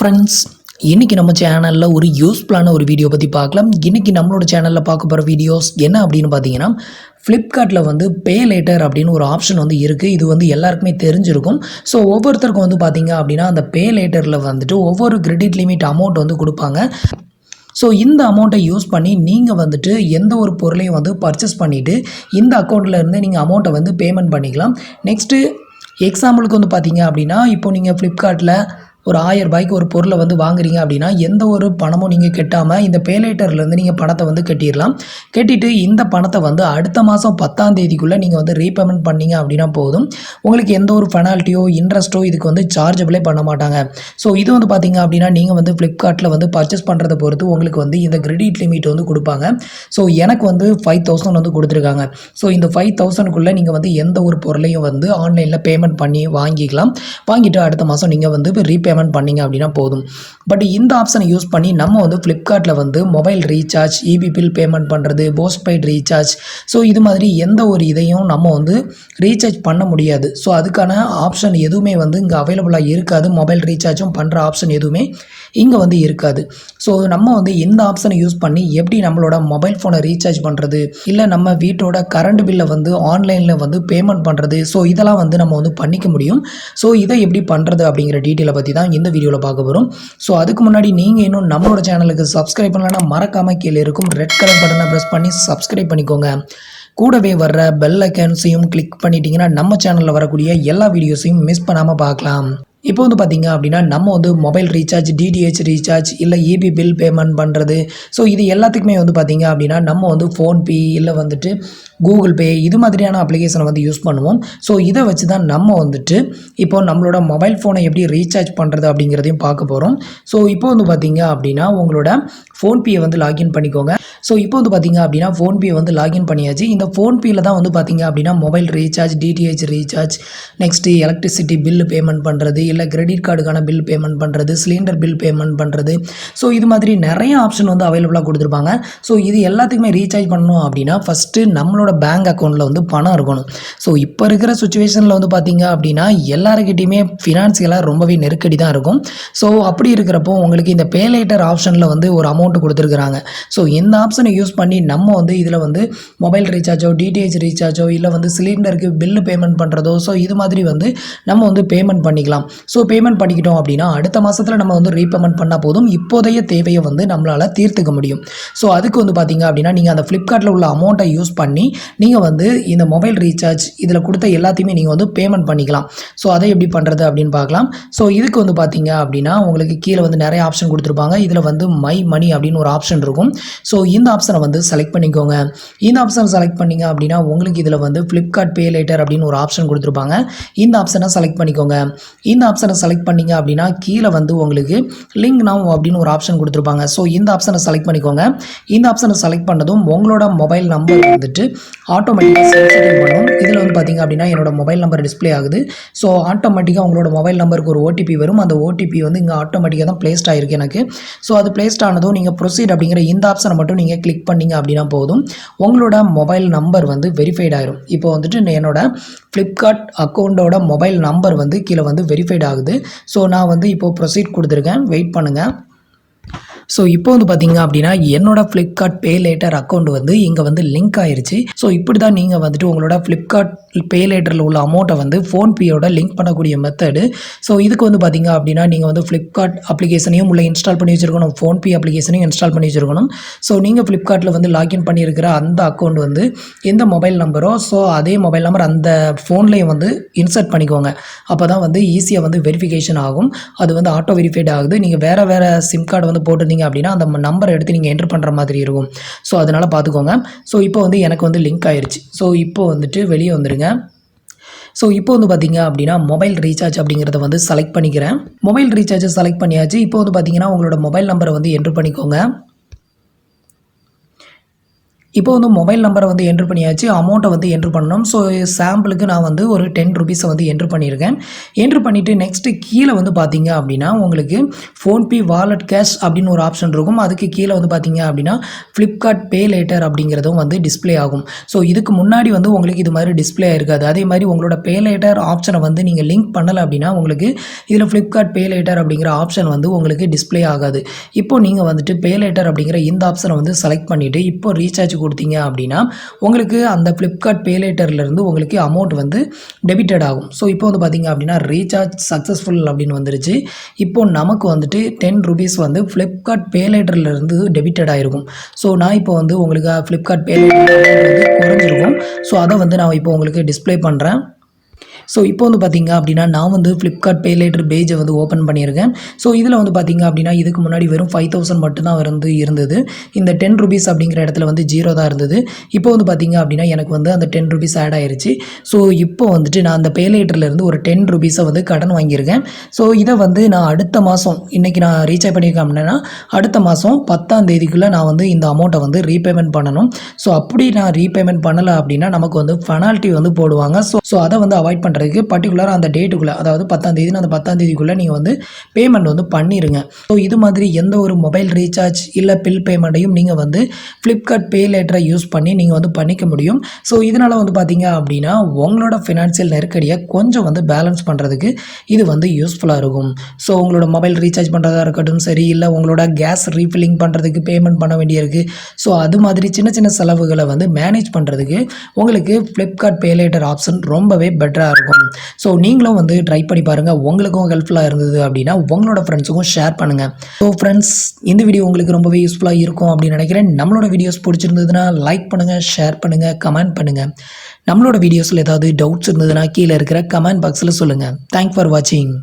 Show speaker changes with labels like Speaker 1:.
Speaker 1: Friends, இன்றைக்கி நம்ம சேனலில் ஒரு யூஸ்ஃபுல்லான ஒரு வீடியோ பற்றி பார்க்கலாம். இன்றைக்கி நம்மளோட சேனலில் பார்க்க போகிற வீடியோஸ் என்ன அப்படின்னு பார்த்தீங்கன்னா, ஃப்ளிப்கார்ட்டில் வந்து பே லேட்டர் அப்படின்னு ஒரு ஆப்ஷன் வந்து இருக்குது. இது வந்து எல்லாருக்குமே தெரிஞ்சிருக்கும். ஸோ ஒவ்வொருத்தருக்கும் வந்து பார்த்தீங்க அப்படின்னா, அந்த பே லேட்டரில் வந்துட்டு ஒவ்வொரு கிரெடிட் லிமிட் அமௌண்ட் வந்து கொடுப்பாங்க. ஸோ இந்த அமௌண்ட்டை யூஸ் பண்ணி நீங்கள் வந்துட்டு எந்த ஒரு பொருளையும் வந்து பர்ச்சேஸ் பண்ணிவிட்டு இந்த அக்கௌண்ட்டில் இருந்து நீங்கள் அமௌண்ட்டை வந்து பேமெண்ட் பண்ணிக்கலாம். நெக்ஸ்ட்டு எக்ஸாம்பிளுக்கு வந்து பார்த்தீங்க அப்படின்னா, இப்போ நீங்கள் ஃப்ளிப்கார்ட்டில் ஒரு 1000 ரூபாய்க்கு ஒரு பொருளை வந்து வாங்குறீங்க அப்படின்னா, எந்த ஒரு பணமும் நீங்கள் கட்டாமல் இந்த பே லேட்டர்லேருந்து நீங்கள் பணத்தை வந்து கட்டிடலாம். கட்டிட்டு இந்த பணத்தை வந்து அடுத்த மாதம் 10ஆம் தேதிக்குள்ளே நீங்கள் வந்து ரீபேமெண்ட் பண்ணீங்க அப்படின்னா போதும். உங்களுக்கு எந்த ஒரு பெனால்ட்டியோ இன்ட்ரெஸ்ட்டோ இதுக்கு வந்து சார்ஜபிளே பண்ண மாட்டாங்க. ஸோ இது வந்து பார்த்தீங்க அப்படின்னா, நீங்கள் வந்து ஃப்ளிப்கார்ட்டில் வந்து பர்ச்சேஸ் பண்ணுறதை பொறுத்து உங்களுக்கு வந்து இந்த கிரெடிட் லிமிட் வந்து கொடுப்பாங்க. ஸோ எனக்கு வந்து 5000 வந்து கொடுத்துருக்காங்க. ஸோ இந்த 5000க்குள்ளே நீங்கள் வந்து எந்த ஒரு பொருளையும் வந்து ஆன்லைனில் பேமெண்ட் பண்ணி வாங்கிக்கலாம். வாங்கிட்டு அடுத்த மாதம் நீங்கள் வந்து ரீபேமெண்ட் பண்ணீங்க அப்படின்னா போதும். பட் இந்த ஆப்ஷனை யூஸ் பண்ணி நம்ம வந்து ஃப்ளிப்கார்ட்டில் வந்து mobile recharge, EB bill payment பண்ணுறது, போஸ்ட்பெய்ட் ரீசார்ஜ், ஸோ இது மாதிரி எந்த ஒரு இதையும் நம்ம வந்து ரீசார்ஜ் பண்ண முடியாது. ஸோ அதுக்கான ஆப்ஷன் எதுவுமே வந்து இங்கே அவைலபிளாக இருக்காது. மொபைல் ரீசார்ஜும் பண்ணுற ஆப்ஷன் எதுவுமே இங்கே வந்து இருக்காது. ஸோ நம்ம வந்து இந்த ஆப்ஷனை யூஸ் பண்ணி எப்படி நம்மளோட மொபைல் ஃபோனை ரீசார்ஜ் பண்ணுறது, இல்லை நம்ம வீட்டோட கரண்ட் பில்லை வந்து ஆன்லைனில் வந்து பேமெண்ட் பண்ணுறது, ஸோ இதெல்லாம் வந்து நம்ம வந்து பண்ணிக்க முடியும். ஸோ இதை எப்படி பண்ணுறது அப்படிங்கிற டீட்டெயிலை பற்றி தான் இந்த வீடியோவில் பார்க்க போகிறோம். ஸோ அதுக்கு முன்னாடி நீங்கள் இன்னும் நம்மளோட சேனலுக்கு சப்ஸ்கிரைப் பண்ணலன்னா மறக்காமல் கீழே இருக்கும் ரெட் கலர் பட்டனை ப்ரெஸ் பண்ணி சப்ஸ்கிரைப் பண்ணிக்கோங்க. கூடவே வர்ற பெல் ஐக்கான்ஸையும் கிளிக் பண்ணிட்டீங்கன்னா நம்ம சேனலில் வரக்கூடிய எல்லா வீடியோஸையும் மிஸ் பண்ணாமல் பார்க்கலாம். இப்போ வந்து பார்த்தீங்க அப்படின்னா, நம்ம வந்து மொபைல் ரீசார்ஜ், டிடிஹெச் ரீசார்ஜ், இல்லை இபி பில் பேமெண்ட் பண்ணுறது, ஸோ இது எல்லாத்துக்குமே வந்து பார்த்தீங்க அப்படின்னா நம்ம வந்து ஃபோன்பே இல்லை வந்துட்டு கூகுள் பே இது மாதிரியான அப்ளிகேஷனை வந்து யூஸ் பண்ணுவோம். ஸோ இதை வச்சு தான் நம்ம வந்துட்டு இப்போ நம்மளோட மொபைல் ஃபோனை எப்படி ரீசார்ஜ் பண்ணுறது அப்படிங்கிறதையும் பார்க்க போகிறோம். ஸோ இப்போ வந்து பார்த்தீங்க அப்படின்னா உங்களோட ஃபோன்பேயை வந்து லாகின் பண்ணிக்கோங்க. ஸோ இப்போ வந்து பார்த்தீங்க அப்படின்னா ஃபோன்பே வந்து லாகின் பண்ணியாச்சு. இந்த ஃபோன்பேயில் தான் வந்து பார்த்தீங்க அப்படின்னா mobile recharge, DTH recharge, next electricity bill payment பண்ணுறது, இல்லை கிரெடிட் கார்டுக்கான பில் பேமெண்ட் பண்ணுறது, சிலிண்டர் பில் பேமெண்ட் பண்ணுறது, ஸோ இது மாதிரி நிறைய ஆப்ஷன் வந்து அவைலபிளாக கொடுத்துருப்பாங்க. ஸோ இது எல்லாத்துக்குமே ரீசார்ஜ் பண்ணணும் அப்படின்னா ஃபஸ்ட்டு நம்மளோட பேங்க் அக்கௌண்ட்டில் வந்து பணம் இருக்கணும். ஸோ இப்போ இருக்கிற சுச்சுவேஷனில் வந்து பார்த்தீங்க அப்படின்னா எல்லாருக்கிட்டையுமே ஃபினான்சியலாக ரொம்பவே நெருக்கடி தான் இருக்கும். ஸோ அப்படி இருக்கிறப்போ உங்களுக்கு இந்த பே லேட்டர் ஆப்ஷனில் வந்து ஒரு அமௌண்ட் கொடுத்துருக்குறாங்க. ஸோ இந்த ஆப்ஷனை யூஸ் பண்ணி நம்ம வந்து இதில் வந்து மொபைல் ரீசார்ஜோ, டிடிஹெச் ரீசார்ஜோ, இல்லை வந்து சிலிண்டருக்கு பில்லு பேமெண்ட் பண்ணுறதோ, ஸோ இது மாதிரி வந்து நம்ம வந்து பேமெண்ட் பண்ணிக்கலாம். ஸோ பேமெண்ட் பண்ணிக்கிட்டோம் அப்படின்னா அடுத்த மாதத்தில் நம்ம வந்து ரீபேமெண்ட் பண்ணால் போதும். இப்போதைய தேவையை வந்து நம்மளால் தீர்த்துக்க முடியும். ஸோ அதுக்கு வந்து பார்த்தீங்க அப்படின்னா நீங்கள் அந்த ஃப்ளிப்கார்ட்டில் உள்ள அமௌண்ட்டை யூஸ் பண்ணி நீங்கள் வந்து இந்த மொபைல் ரீசார்ஜ் இதில் கொடுத்த எல்லாத்தையுமே நீங்கள் வந்து பேமெண்ட் பண்ணிக்கலாம். ஸோ அதை எப்படி பண்ணுறது அப்படின்னு பார்க்கலாம். ஸோ இதுக்கு வந்து பார்த்தீங்க அப்படின்னா உங்களுக்கு கீழே வந்து நிறைய ஆப்ஷன் கொடுத்துருப்பாங்க. இதில் வந்து மை மணி அப்படின்னு ஒரு ஆப்ஷன் இருக்கும். ஸோ இந்த ஆப்ஷனை வந்து செலக்ட் பண்ணிக்கோங்க. இந்த ஆப்ஷனை செலக்ட் பண்ணிங்க அப்படின்னா உங்களுக்கு இதில் வந்து ஃப்ளிப்கார்ட் பே லேட்டர் அப்படின்னு ஒரு ஆப்ஷன் கொடுத்துருப்பாங்க. இந்த ஆப்ஷனை செலக்ட் பண்ணிக்கோங்க. இந்த ஆப்ஷனை செலக்ட் பண்ணிங்க அப்படின்னா கீழே வந்து உங்களுக்கு லிங்க் நவ் அப்படின்னு ஒரு ஆப்ஷன் கொடுத்துருப்பாங்க. ஸோ இந்த ஆப்ஷனை செலக்ட் பண்ணிக்கோங்க. இந்த ஆப்ஷனை செலக்ட் பண்ணதும் உங்களோட மொபைல் நம்பர் வந்துட்டு ஆட்டோமேட்டிக்காக சென்சிட்டிவ் பண்ணும். இதில் வந்து பார்த்தீங்க அப்படின்னா என்னோட மொபைல் நம்பர் டிஸ்பிளே ஆகுது. ஸோ ஆட்டோமேட்டிக்காக உங்களோட மொபைல் நம்பருக்கு ஒரு ஓடிபி வரும். அந்த ஓடிபி வந்து இங்கே ஆட்டோமேட்டிக்காக தான் பிளேஸ்ட் ஆகிருக்கு எனக்கு. ஸோ அது பிளேஸ்ட் ஆனதும் நீங்கள் ப்ரொசீட் அப்படிங்கிற இந்த ஆப்ஷனை மட்டும் நீங்கள் கிளிக் பண்ணிங்க அப்படின்னா போதும். உங்களோட மொபைல் நம்பர் வந்து வெரிஃபைட் ஆகிரும். இப்போ வந்துட்டு என்னோட ஃப்ளிப்கார்ட் அக்கௌண்ட்டோட மொபைல் நம்பர் வந்து கீழே வந்து வெரிஃபைட் ஆகுது. ஸோ நான் வந்து இப்போது ப்ரொசீட் கொடுத்துருக்கேன். வெயிட் பண்ணுங்கள். ஸோ இப்போ வந்து பார்த்தீங்க அப்படின்னா என்னோட ஃப்ளிப்கார்ட் பே லேட்டர் அக்கௌண்ட் வந்து இங்கே வந்து லிங்க் ஆயிருச்சு. ஸோ இப்படி தான் நீங்கள் வந்துட்டு உங்களோட ஃப்ளிப்கார்ட் பே லேட்டரில் உள்ள அமௌண்ட்டை வந்து ஃபோன்பேயோட லிங்க் பண்ணக்கூடிய மெத்தடு. ஸோ இதுக்கு வந்து பார்த்தீங்க அப்படின்னா நீங்கள் வந்து ஃப்ளிப்கார்ட் அப்ளிகேஷனையும் உள்ள இன்ஸ்டால் பண்ணி வச்சுருக்கணும், ஃபோன்பே அப்ளிகேஷனையும் இன்ஸ்டால் பண்ணி வச்சுருக்கணும். ஸோ நீங்கள் ஃப்ளிப்கார்ட்டில் வந்து லாகின் பண்ணியிருக்கிற அந்த அக்கௌண்ட் வந்து எந்த மொபைல் நம்பரோ ஸோ அதே மொபைல் நம்பர் அந்த ஃபோன்லேயும் வந்து இன்சர்ட் பண்ணிக்கோங்க. அப்போ தான் வந்து ஈஸியாக வந்து வெரிஃபிகேஷன் ஆகும். அது வந்து ஆட்டோ வெரிஃபைட் ஆகுது. நீங்கள் வேறு சிம் கார்டு வந்து போட்டிருந்தீங்க அப்படின்னா அந்த நம்பரை எடுத்து நீங்கள் என்டர் பண்ணுற மாதிரி இருக்கும். ஸோ அதனால் பார்த்துக்கோங்க. ஸோ இப்போ வந்து எனக்கு வந்து லிங்க் ஆயிடுச்சு. ஸோ இப்போ வந்துட்டு வெளியே வந்துடுங்க. ஸோ இப்போ வந்து பார்த்தீங்க அப்படின்னா மொபைல் ரீசார்ஜ் அப்படிங்கிறத வந்து செலக்ட் பண்ணிக்கிறேன். மொபைல் ரீசார்ஜை செலக்ட் பண்ணியாச்சு. இப்போ வந்து பார்த்தீங்கன்னா உங்களோட மொபைல் நம்பரை வந்து என்டர் பண்ணிக்கோங்க. இப்போ வந்து மொபைல் நம்பரை வந்து என்ட்ரு பண்ணியாச்சு, அமௌண்ட்டை வந்து என்ட்ரு பண்ணணும். ஸோ சாம்பிளுக்கு நான் வந்து ஒரு 10 ருபீஸை வந்து என்ட்ரு பண்ணியிருக்கேன். என்ட்ரு பண்ணிவிட்டு நெக்ஸ்ட்டு கீழே வந்து பார்த்தீங்க அப்படின்னா உங்களுக்கு ஃபோன்பே வாலெட் கேஷ் அப்படின்னு ஒரு ஆப்ஷன் இருக்கும். அதுக்கு கீழே வந்து பார்த்தீங்க அப்படின்னா ஃப்ளிப்கார்ட் பே லேட்டர் அப்படிங்கிறதும் வந்து டிஸ்ப்ளே ஆகும். ஸோ இதுக்கு முன்னாடி வந்து உங்களுக்கு இது மாதிரி டிஸ்ப்ளே ஆயிருக்காது. அதே மாதிரி உங்களோட பே லேட்டர் ஆப்ஷனை வந்து நீங்கள் லிங்க் பண்ணலை அப்படின்னா உங்களுக்கு இதில் ஃப்ளிப்கார்ட் பே லேட்டர் அப்படிங்கிற ஆப்ஷன் வந்து உங்களுக்கு டிஸ்ப்ளே ஆகாது. இப்போ நீங்கள் வந்துட்டு பே லேட்டர் அப்படிங்கிற இந்த ஆப்ஷனை வந்து செலக்ட் பண்ணிவிட்டு இப்போ ரீசார்ஜ் கொடுத்தீங்க அப்படின்னா உங்களுக்கு அந்த ஃப்ளிப்கார்ட் பே லேட்டர்லேருந்து உங்களுக்கு அமௌண்ட் வந்து டெபிட்டட் ஆகும். ஸோ இப்போ வந்து பார்த்தீங்க அப்படின்னா ரீசார்ஜ் சக்ஸஸ்ஃபுல் அப்படின்னு வந்துருச்சு. இப்போ நமக்கு வந்துட்டு 10 ருபீஸ் வந்து ஃப்ளிப்கார்ட் பே லேட்டர்லேருந்து டெபிட்டட் ஆகிருக்கும். ஸோ நான் இப்போ வந்து உங்களுக்கு ஃப்ளிப்கார்ட் பே லேட்டர் வந்து குறைஞ்சிருக்கும். ஸோ அதை வந்து நான் இப்போ உங்களுக்கு டிஸ்ப்ளே பண்ணுறேன். ஸோ இப்போ வந்து பார்த்தீங்க அப்படின்னா நான் வந்து ஃப்ளிப்கார்ட் பே லேட்டர் பேஜை வந்து ஓப்பன் பண்ணியிருக்கேன். ஸோ இதில் வந்து பார்த்தீங்க அப்படின்னா இதுக்கு முன்னாடி வெறும் 5000 மட்டும்தான் வந்து இருந்தது. இந்த 10 ருபீஸ் அப்படிங்கிற இடத்துல வந்து 0 தான் இருந்தது. இப்போ வந்து பார்த்தீங்க அப்படின்னா எனக்கு வந்து அந்த 10 ருபீஸ் ஆட் ஆயிருச்சு. ஸோ இப்போ வந்துட்டு நான் அந்த பே லேட்டர்லேருந்து ஒரு 10 ருபீஸை வந்து கடன் வாங்கியிருக்கேன். ஸோ இதை வந்து நான் அடுத்த மாதம் இன்றைக்கி நான் ரீசார்ஜ் பண்ணியிருக்கேன் அப்படின்னா அடுத்த மாதம் 10ஆம் தேதிக்குள்ளே நான் வந்து இந்த அமௌண்ட்டை வந்து ரீபேமெண்ட் பண்ணணும். ஸோ அப்படி நான் ரீபேமெண்ட் பண்ணலை அப்படின்னா நமக்கு வந்து பெனால்ட்டி வந்து போடுவாங்க. ஸோ அதை வந்து அவாய்ட் பண்ணுறதுக்கு பர்டிகுலராக அந்த டேட்டுக்குள்ளே அதாவது 10ஆம் தேதி அந்த 10ஆம் தேதிக்குள்ளே நீங்கள் வந்து பேமெண்ட் வந்து பண்ணிடுங்க. ஸோ இது மாதிரி எந்த ஒரு மொபைல் ரீசார்ஜ் இல்லை பில் பேமெண்ட்டையும் நீங்கள் வந்து ஃப்ளிப்கார்ட் பே லேட்டரை யூஸ் பண்ணி நீங்கள் வந்து பண்ணிக்க முடியும். ஸோ இதனால் வந்து பார்த்தீங்க அப்படின்னா உங்களோட ஃபினான்ஷியல் நெருக்கடியை கொஞ்சம் வந்து பேலன்ஸ் பண்ணுறதுக்கு இது வந்து யூஸ்ஃபுல்லாக இருக்கும். ஸோ உங்களோட மொபைல் ரீசார்ஜ் பண்ணுறதா இருக்கட்டும் சரி, இல்லை உங்களோட கேஸ் ரீஃபில்லிங் பண்ணுறதுக்கு பேமெண்ட் பண்ண வேண்டியிருக்கு. ஸோ அது மாதிரி சின்ன சின்ன செலவுகளை வந்து மேனேஜ் பண்ணுறதுக்கு உங்களுக்கு ஃப்ளிப்கார்ட் பே லேட்டர் ஆப்ஷன் ரொம்பவே பெட்டராக இருக்கும். ஸோ நீங்களும் வந்து ட்ரை பண்ணி பாருங்கள். உங்களுக்கும் ஹெல்ப்ஃபுல்லாக இருந்தது அப்படின்னா உங்களோட ஃப்ரெண்ட்ஸுக்கும் ஷேர் பண்ணுங்கள். ஸோ ஃப்ரெண்ட்ஸ், இந்த வீடியோ உங்களுக்கு ரொம்பவே யூஸ்ஃபுல்லாக இருக்கும் அப்படின்னு நினைக்கிறேன். நம்மளோட வீடியோஸ் பிடிச்சிருந்ததுன்னா லைக் பண்ணுங்கள், ஷேர் பண்ணுங்கள், கமெண்ட் பண்ணுங்கள். நம்மளோட வீடியோஸில் ஏதாவது டவுட்ஸ் இருந்ததுன்னா கீழே இருக்கிற கமெண்ட் பாக்ஸில் சொல்லுங்கள். தேங்க்ஸ் ஃபார் வாட்சிங்.